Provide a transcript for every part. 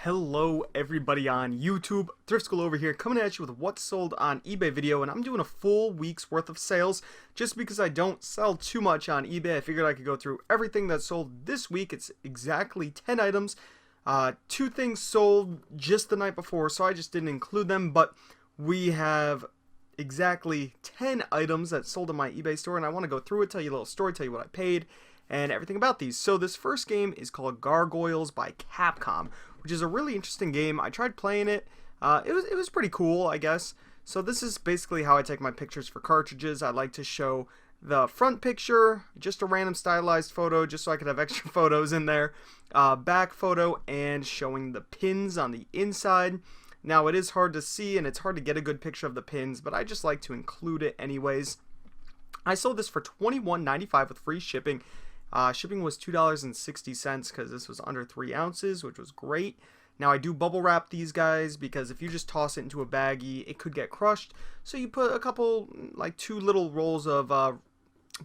Hello everybody on YouTube, Thrift School over here coming at you with what's sold on eBay video, and I'm doing a full week's worth of sales just because I don't sell too much on eBay. I figured I could go through everything that's sold this week. It's exactly 10 items. Two things sold just the night before, so I just didn't include them, but we have exactly 10 items that sold in my eBay store, and I want to go through it, tell you a little story, tell you what I paid, and everything about these. So this first game is called Gargoyles by Capcom, which is a really interesting game. I tried playing it. It was pretty cool, I guess. So this is basically how I take my pictures for cartridges. I like to show the front picture, just a random stylized photo, just so I could have extra photos in there. Back photo, and showing the pins on the inside. Now it is hard to see, and it's hard to get a good picture of the pins, but I just like to include it anyways. I sold this for $21.95 with free shipping. Shipping was $2.60 because this was under 3 ounces, which was great. Now I do bubble wrap these guys because if you just toss it into a baggie, it could get crushed. So you put a couple, like 2 little rolls of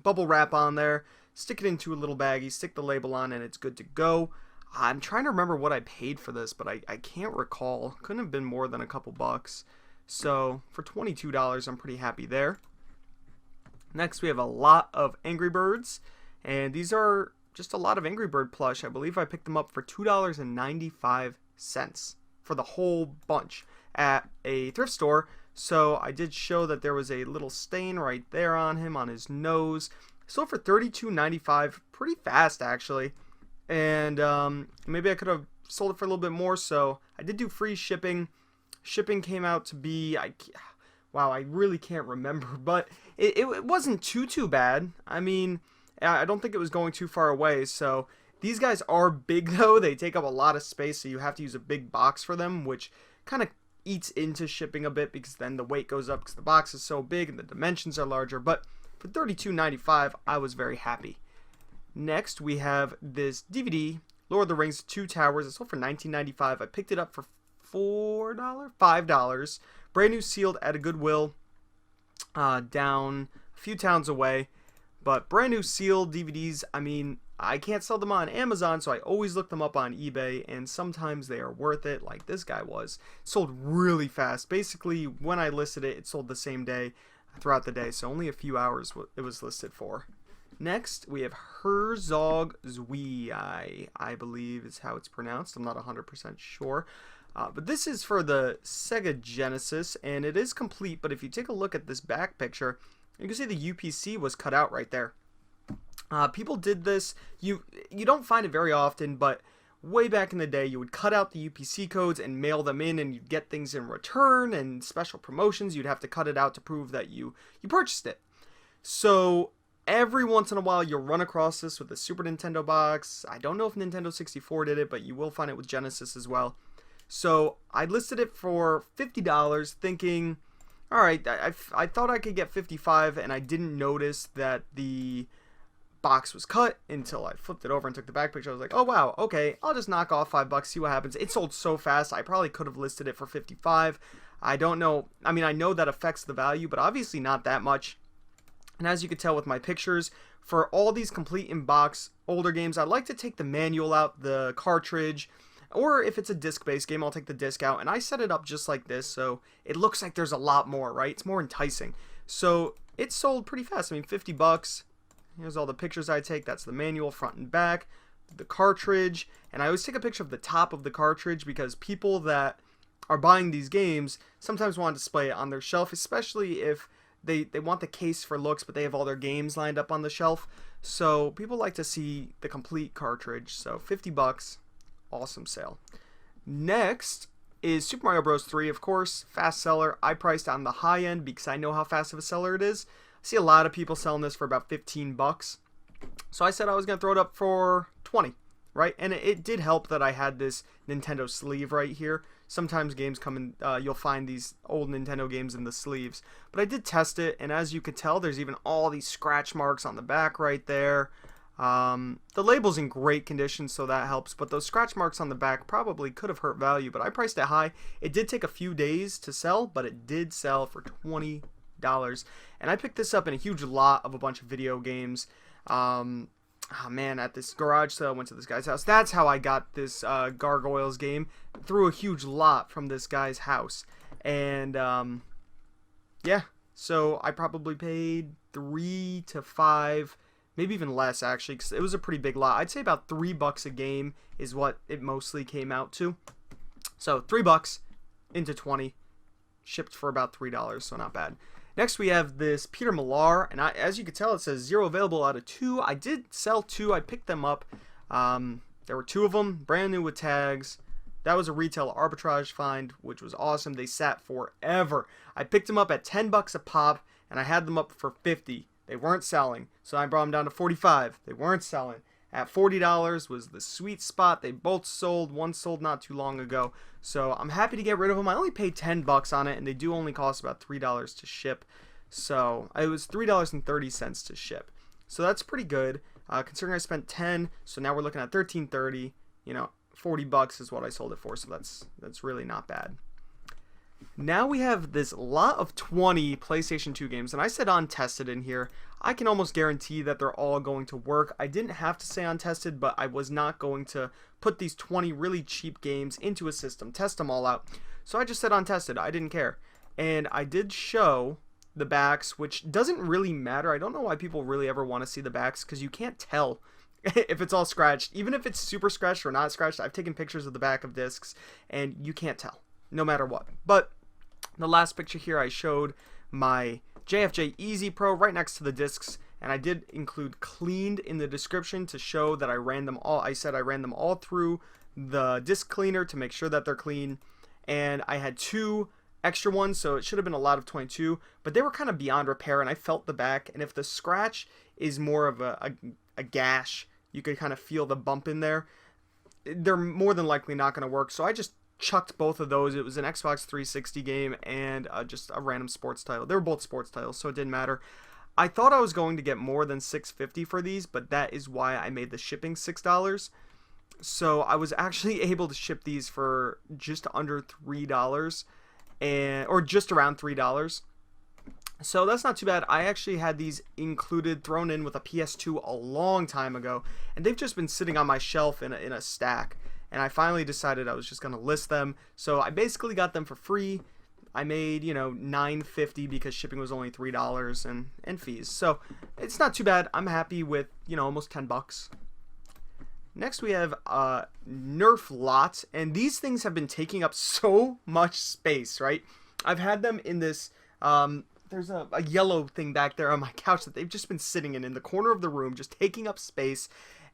bubble wrap on there, stick it into a little baggie, stick the label on, and it's good to go. I'm trying to remember what I paid for this, but I can't recall. Couldn't have been more than a couple bucks. So for $22, I'm pretty happy there. Next, we have a lot of Angry Birds. And these are just a lot of Angry Bird plush. I believe I picked them up for $2.95 for the whole bunch at a thrift store. So I did show that there was a little stain right there on him, on his nose. Sold for $32.95, pretty fast actually. And maybe I could have sold it for a little bit more. So I did do free shipping. Shipping came out to be, wow, I really can't remember, but it wasn't too bad. I mean, I don't think it was going too far away. So these guys are big though. They take up a lot of space, so you have to use a big box for them, which kind of eats into shipping a bit because then the weight goes up because the box is so big and the dimensions are larger. But for $32.95, I was very happy. Next, we have this DVD, Lord of the Rings: Two Towers. It sold for $19.95. I picked it up for $5. Brand new, sealed at a Goodwill down a few towns away. But brand new sealed DVDs, I mean, I can't sell them on Amazon, so I always look them up on eBay, and sometimes they are worth it, like this guy was. It sold really fast. Basically, when I listed it, it sold the same day throughout the day, so only a few hours it was listed for. Next, we have Herzog Zwei, I believe is how it's pronounced. I'm not 100% sure. But this is for the Sega Genesis, and it is complete, but if you take a look at this back picture, you can see the UPC was cut out right there. People did this. You don't find it very often, but way back in the day, you would cut out the UPC codes and mail them in, and you'd get things in return and special promotions. You'd have to cut it out to prove that you purchased it. So every once in a while, you'll run across this with the Super Nintendo box. I don't know if Nintendo 64 did it, but you will find it with Genesis as well. So I listed it for $50, thinking, all right, I thought I could get $55, and I didn't notice that the box was cut until I flipped it over and took the back picture. I was like, oh wow, okay, I'll just knock off $5, see what happens. It sold so fast, I probably could have listed it for $55. I don't know. I mean, I know that affects the value, but obviously not that much. And as you can tell with my pictures, for all these complete in-box older games, I like to take the manual out, the cartridge, or if it's a disc-based game, I'll take the disc out, and I set it up just like this, so it looks like there's a lot more, right? It's more enticing. So it sold pretty fast. I mean, $50. Here's all the pictures I take. That's the manual, front and back, the cartridge, and I always take a picture of the top of the cartridge because people that are buying these games sometimes want to display it on their shelf, especially if they want the case for looks, but they have all their games lined up on the shelf. So people like to see the complete cartridge. So $50. Awesome sale. Next is Super Mario Bros. 3, of course, fast seller. I priced on the high end because I know how fast of a seller it is. I see a lot of people selling this for about $15. So I said I was going to throw it up for $20, right? And it did help that I had this Nintendo sleeve right here. Sometimes games come in, you'll find these old Nintendo games in the sleeves. But I did test it, and as you could tell, there's even all these scratch marks on the back right there. The label's in great condition, so that helps, but those scratch marks on the back probably could have hurt value, but I priced it high. It did take a few days to sell, but it did sell for $20, and I picked this up in a huge lot of a bunch of video games. oh man, at this garage sale, I went to this guy's house. That's how I got this Gargoyles game, through a huge lot from this guy's house. And yeah, so I probably paid 3 to 5, maybe even less actually, because it was a pretty big lot. I'd say about $3 a game is what it mostly came out to. So $3 into 20, shipped for about $3, so not bad. Next we have this Peter Millar, and as you can tell, it says 0 available out of 2. I did sell 2. I picked them up. There were 2 of them, brand new with tags. That was a retail arbitrage find, which was awesome. They sat forever. I picked them up at $10 a pop, and I had them up for $50. They weren't selling, so I brought them down to $45. They weren't selling. At $40 was the sweet spot. They both sold. One sold not too long ago. So I'm happy to get rid of them. I only paid $10 on it, and they do only cost about $3 to ship. So it was $3.30 to ship. So that's pretty good, considering I spent $10. So now we're looking at $13.30. You know, $40 is what I sold it for. So that's really not bad. Now we have this lot of 20 PlayStation 2 games, and I said untested in here. I can almost guarantee that they're all going to work. I didn't have to say untested, but I was not going to put these 20 really cheap games into a system, test them all out. So I just said untested. I didn't care. And I did show the backs, which doesn't really matter. I don't know why people really ever want to see the backs, because you can't tell if it's all scratched. Even if it's super scratched or not scratched, I've taken pictures of the back of discs, and you can't tell, no matter what. But the last picture here, I showed my JFJ Easy Pro right next to the discs, and I did include cleaned in the description to show that I ran them all. I said I ran them all through the disc cleaner to make sure that they're clean, and I had 2 extra ones, so it should have been a lot of 22, but they were kind of beyond repair, and I felt the back, and if the scratch is more of a gash, you could kind of feel the bump in there, they're more than likely not going to work. So I just chucked both of those. It was an Xbox 360 game and just a random sports title. They were both sports titles, so it didn't matter. I thought I was going to get more than $6.50 for these, but that is why I made the shipping $6. So I was actually able to ship these for just under $3, or just around $3. So that's not too bad. I actually had these included, thrown in with a PS2 a long time ago, and they've just been sitting on my shelf in a stack. And I finally decided I was just going to list them. So I basically got them for free. I made, $9.50 because shipping was only $3 and fees. So it's not too bad. I'm happy with, almost $10. Next we have Nerf lots. And these things have been taking up so much space, right? I've had them in this, there's a yellow thing back there on my couch that they've just been sitting in the corner of the room, just taking up space.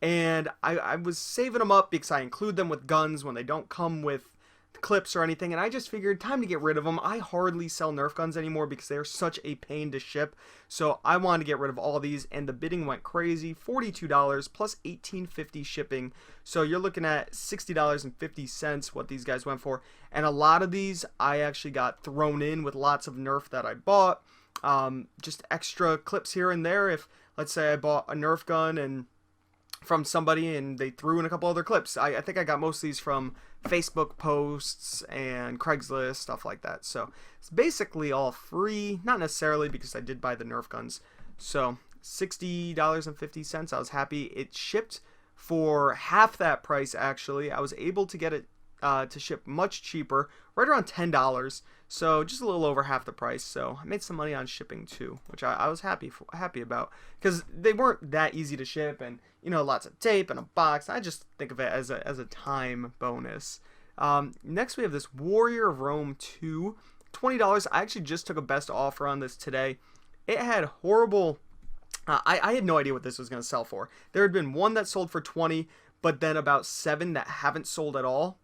And I was saving them up because I include them with guns when they don't come with clips or anything, and I just figured time to get rid of them. I hardly sell Nerf guns anymore because they are such a pain to ship, so I wanted to get rid of all these, and the bidding went crazy. $42 plus $18.50 shipping, so you're looking at $60.50 what these guys went for. And a lot of these I actually got thrown in with lots of Nerf that I bought, just extra clips here and there. If let's say I bought a Nerf gun and from somebody and they threw in a couple other clips. I think I got most of these from Facebook posts and Craigslist, stuff like that. So it's basically all free, not necessarily because I did buy the Nerf guns. So $60.50, I was happy. It shipped for half that price actually. I was able to get it to ship much cheaper, right around $10. So just a little over half the price. So I made some money on shipping too, which I was happy about, because they weren't that easy to ship, and lots of tape and a box. I just think of it as a time bonus. Next we have this Warrior of Rome 2, $20. I actually just took a best offer on this today. It had horrible. I had no idea what this was going to sell for. There had been one that sold for $20, but then about 7 that haven't sold at all.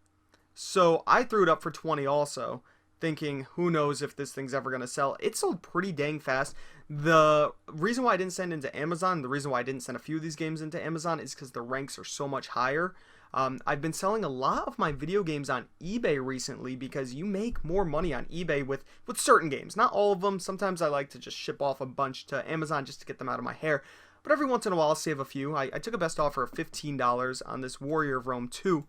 So I threw it up for $20 also, thinking who knows if this thing's ever going to sell. It sold pretty dang fast. The reason why I didn't send into Amazon, the reason why I didn't send a few of these games into Amazon is because the ranks are so much higher. I've been selling a lot of my video games on eBay recently because you make more money on eBay with certain games. Not all of them. Sometimes I like to just ship off a bunch to Amazon just to get them out of my hair. But every once in a while I'll save a few. I took a best offer of $15 on this Warrior of Rome 2.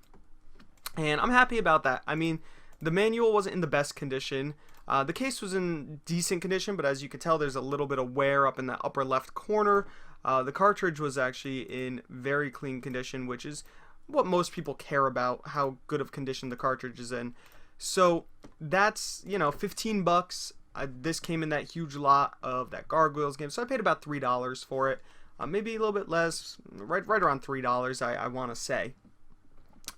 And I'm happy about that. I mean, the manual wasn't in the best condition. The case was in decent condition, but as you can tell, there's a little bit of wear up in the upper left corner. The cartridge was actually in very clean condition, which is what most people care about, how good of condition the cartridge is in. So that's, you know, 15 bucks. This came in that huge lot of that Gargoyles game, so I paid about $3 for it. Maybe a little bit less, right around $3, I want to say.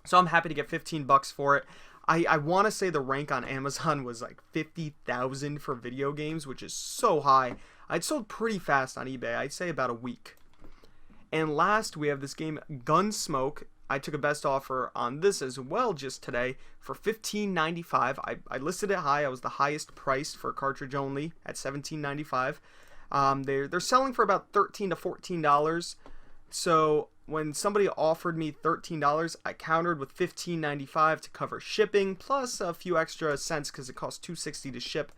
So I'm happy to get 15 bucks for it. I want to say the rank on Amazon was like 50,000 for video games, which is so high. I'd sold pretty fast on eBay. I'd say about a week. And last, we have this game Gunsmoke. I took a best offer on this as well just today for $15.95. I listed it high. I was the highest priced for cartridge only at $17.95. They're selling for about $13 to $14. So when somebody offered me $13, I countered with $15.95 to cover shipping, plus a few extra cents because it costs $2.60 to ship.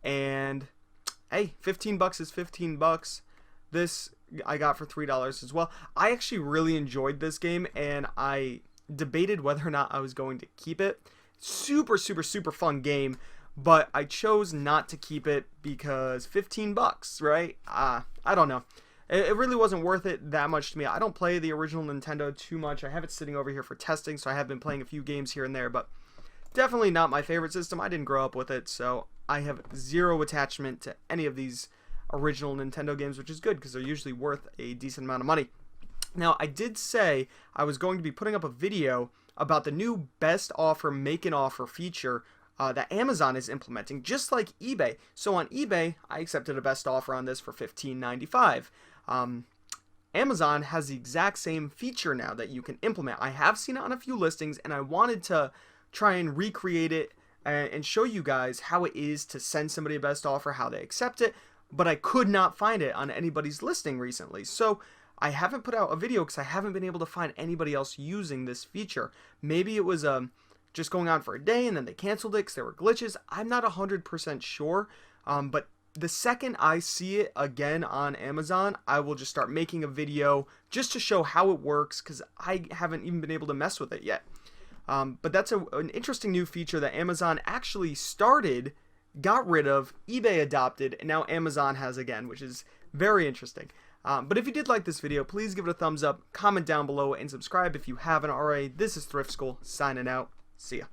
And hey, 15 bucks is 15 bucks. This I got for $3 as well. I actually really enjoyed this game, and I debated whether or not I was going to keep it. Super fun game, but I chose not to keep it because 15 bucks, right? I don't know. It really wasn't worth it that much to me. I don't play the original Nintendo too much. I have it sitting over here for testing, so I have been playing a few games here and there, but definitely not my favorite system. I didn't grow up with it, so I have zero attachment to any of these original Nintendo games, which is good because they're usually worth a decent amount of money. Now, I did say I was going to be putting up a video about the new best offer, make an offer feature that Amazon is implementing, just like eBay. So on eBay, I accepted a best offer on this for $15.95. Amazon has the exact same feature now that you can implement. I have seen it on a few listings, and I wanted to try and recreate it and show you guys how it is to send somebody a best offer, how they accept it, but I could not find it on anybody's listing recently. So I haven't put out a video because I haven't been able to find anybody else using this feature. Maybe it was just going on for a day and then they canceled it because there were glitches. I'm not 100% sure, but the second I see it again on Amazon, I will just start making a video just to show how it works because I haven't even been able to mess with it yet. But that's an interesting new feature that Amazon actually started, got rid of, eBay adopted, and now Amazon has again, which is very interesting. But if you did like this video, please give it a thumbs up, comment down below, and subscribe if you haven't already. This is Thrift School, signing out. See ya.